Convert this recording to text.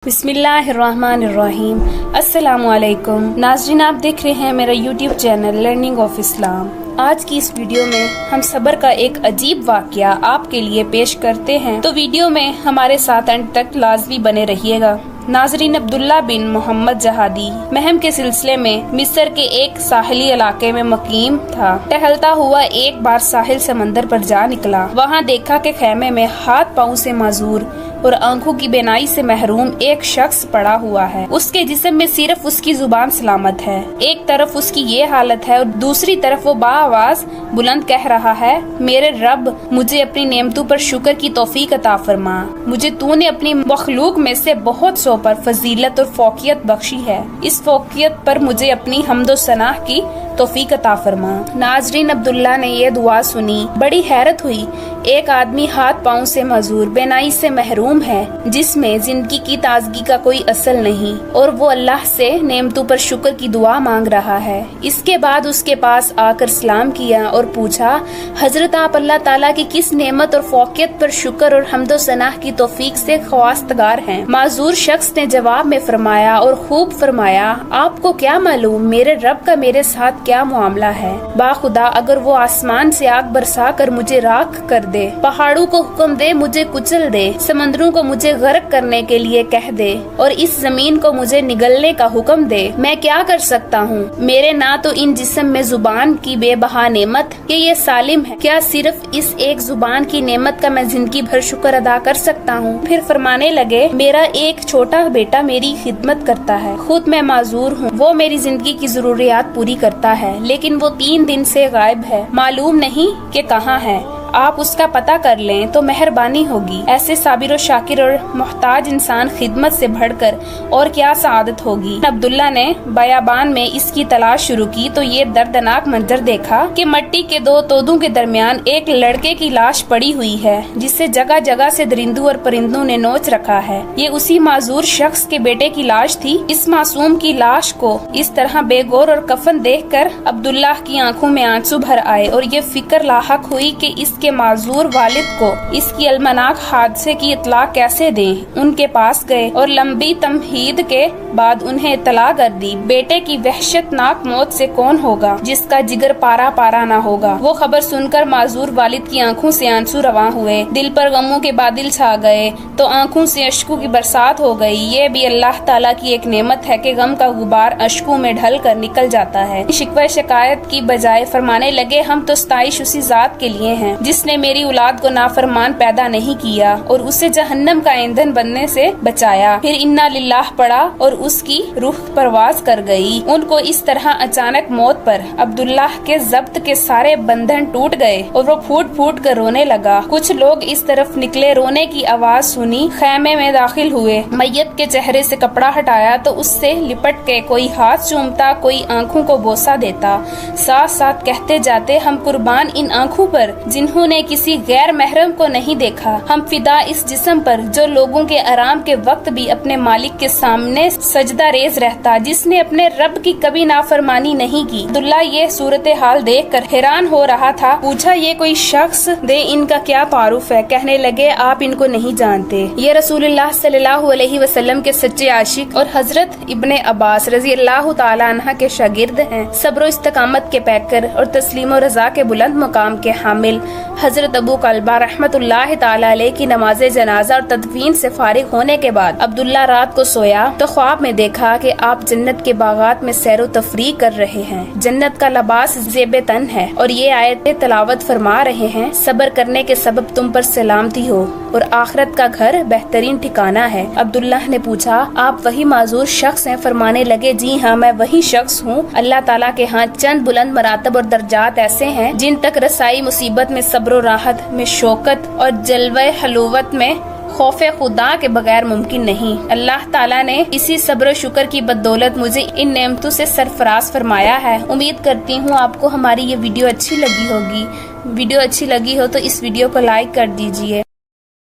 बिस्मिल्लाहिर्रहमानिर्रहीम। अस्सलामुअलैकुम नाज़रीन, आप देख रहे हैं मेरा YouTube channel learning of Islam. आज की इस वीडियो में हम सब्र का एक अजीब वाक़या आपके लिए पेश करते हैं, तो वीडियो में हमारे साथ अंत तक लाजमी बने रहिएगा। नाजरीन, अब्दुल्ला बिन मोहम्मद जहादी महम के सिलसिले में मिस्र के एक साहिली इलाके में मुकीम था। टहलता हुआ एक बार साहिल समंदर पर जा निकला। वहाँ देखा कि खेमे में हाथ पाँव से माजूर और आंखों की बेनाई से महरूम एक शख्स पड़ा हुआ है। उसके जिस्म में सिर्फ उसकी जुबान सलामत है। एक तरफ उसकी ये हालत है और दूसरी तरफ वो बाआवाज बुलंद कह रहा है, मेरे रब, मुझे अपनी नेमतों पर शुक्र की तौफीक अता फरमा। मुझे तूने अपनी मखलूक में से बहुत सौ पर फजीलत और फौकियत बख्शी है। इस फौकियत पर मुझे अपनी हम्दो सनाह की तौफीक अता फरमा। नाजरीन, अब्दुल्ला ने ये दुआ सुनी, बड़ी हैरत हुई। एक आदमी हाथ पाँव से मजूर, बेनाई से महरूम है, जिसमें जिंदगी की ताजगी का कोई असल नहीं, और वो अल्लाह से नेमतों पर शुक्र की दुआ मांग रहा है। इसके बाद उसके पास आकर सलाम किया और पूछा, हजरत, आप अल्लाह ताला की किस नेमत और फौकियत पर शुक्र और हम्दो सनाह की तौफीक से ख्वास्तगार हैं? माजूर शख्स ने जवाब में फरमाया और खूब फरमाया, आपको क्या मालूम मेरे रब का मेरे साथ क्या मामला है। बाखुदा अगर वो आसमान से आग बरसा कर मुझे राख कर दे, पहाड़ों को हुक्म दे मुझे कुचल दे, समंदरों को मुझे गर्क करने के लिए कह दे और इस जमीन को मुझे निगलने का हुक्म दे, मैं क्या कर सकता हूँ? मेरे ना तो इन जिस्म में जुबान की बेबहा नेमत कि ये सालिम है, क्या सिर्फ इस एक जुबान की नेमत का मैं जिंदगी भर शुक्र अदा कर सकता हूँ? फिर फरमाने लगे, मेरा एक छोटा बेटा मेरी खिदमत करता है, खुद मैं माजूर हूँ, वो मेरी जिंदगी की जरूरियात पूरी करता है, लेकिन वो 3 दिन से गायब है, मालूम नहीं कि कहाँ है। आप उसका पता कर लें तो मेहरबानी होगी। ऐसे साबिर और शाकिर और मोहताज इंसान खिदमत से बढ़कर और क्या सआदत होगी। अब्दुल्ला ने बयाबान में इसकी तलाश शुरू की तो ये दर्दनाक मंजर देखा कि मिट्टी के 2 तोदों के दरमियान एक लड़के की लाश पड़ी हुई है, जिसे जगह जगह से दरिंदों और परिंदों ने नोच रखा है। ये उसी माजूर शख्स के बेटे की लाश थी। इस मासूम की लाश को इस तरह बेगौर और कफन देखकर अब्दुल्ला की आंखों में आंसू भर आए और ये फिक्र लाहक हुई कि के माजूर वालिद को इसकी अलमनाक हादसे की इतला कैसे दें। उनके पास गए और लंबी तमहीद के बाद उन्हें इतला कर दी। बेटे की वहशतनाक मौत से कौन होगा जिसका जिगर पारा पारा ना होगा। वो खबर सुनकर माजूर वालिद की आंखों से आंसू रवा हुए, दिल पर गमों के बादल छा गए तो आंखों से अश्कों की बरसात हो गई। ये भी अल्लाह ताला की एक नेमत है कि गम का गुबार अश्कों में ढल कर निकल जाता है। शिकवा शिकायत की बजाय फरमाने लगे, हम तो सताइश उसी जात के लिए हैं जिसने मेरी औलाद को नाफरमान पैदा नहीं किया और उसे जहन्नम का ईंधन बनने से बचाया। फिर इन्ना लिल्लाह पड़ा और उसकी रूह परवाज कर गई। उनको इस तरह अचानक मौत पर अब्दुल्लाह के जब्त के सारे बंधन टूट गए और वो फूट फूट कर रोने लगा। कुछ लोग इस तरफ निकले, रोने की आवाज सुनी, खैमे में दाखिल हुए। मैयत के चेहरे से कपड़ा हटाया तो उससे लिपट के कोई हाथ चूमता, कोई आंखों को बोसा देता। साथ साथ कहते जाते, हम कुर्बान इन आंखों पर जिन्होंने किसी गैर महरम को नहीं देखा, हम फिदा इस जिस्म पर जो लोगों के आराम के वक्त भी अपने मालिक के सामने सजदा रेज रहता, जिसने अपने रब की कभी नाफरमानी नहीं की। अब्दुल्ला ये सूरत हाल देख कर हैरान हो रहा था। पूछा, ये कोई शख्स दे, इनका क्या तारुफ है? कहने लगे, आप इनको नहीं जानते, ये रसूलुल्लाह सल्लल्लाहु अलैहि वसल्लम के सच्चे आशिक और हजरत इब्ने अब्बास रजी अल्लाह ताला अन्हा के शागिर्द हैं। सब्र इस्तकामत के पैकर और तस्लीम और रजा के बुलंद मकाम के हामिल हजरत अबू कल्बा रहमतुल्लाह ताला अलैह की नमाज जनाजा और तदफीन से फारिग होने के बाद अब्दुल्ला रात को सोया तो ख्वाब में देखा कि आप जन्नत के बागात में सैरो तफरीक कर रहे हैं। जन्नत का लिबास ज़ेबे तन है और ये आयतें तलावत फरमा रहे हैं, सब्र करने के सबब तुम पर सलामती हो और आखिरत का घर बेहतरीन ठिकाना है। अब्दुल्लाह ने पूछा, आप वही माजूर शख्स हैं? फरमाने लगे, जी हाँ, मैं वही शख्स हूँ। अल्लाह ताला के यहाँ चंद बुलंद मरातब और दर्जात ऐसे हैं जिन तक रसाई मुसीबत में सब्र और राहत में शौकत और जलवे हलूवत में खौफे खुदा के बगैर मुमकिन नहीं। अल्लाह ताला ने इसी सब्र शुक्र की बदौलत मुझे इन नेमतों से सरफराज फरमाया है। उम्मीद करती हूँ आपको हमारी ये वीडियो अच्छी लगी होगी। वीडियो अच्छी लगी हो तो इस वीडियो को लाइक कर दीजिए।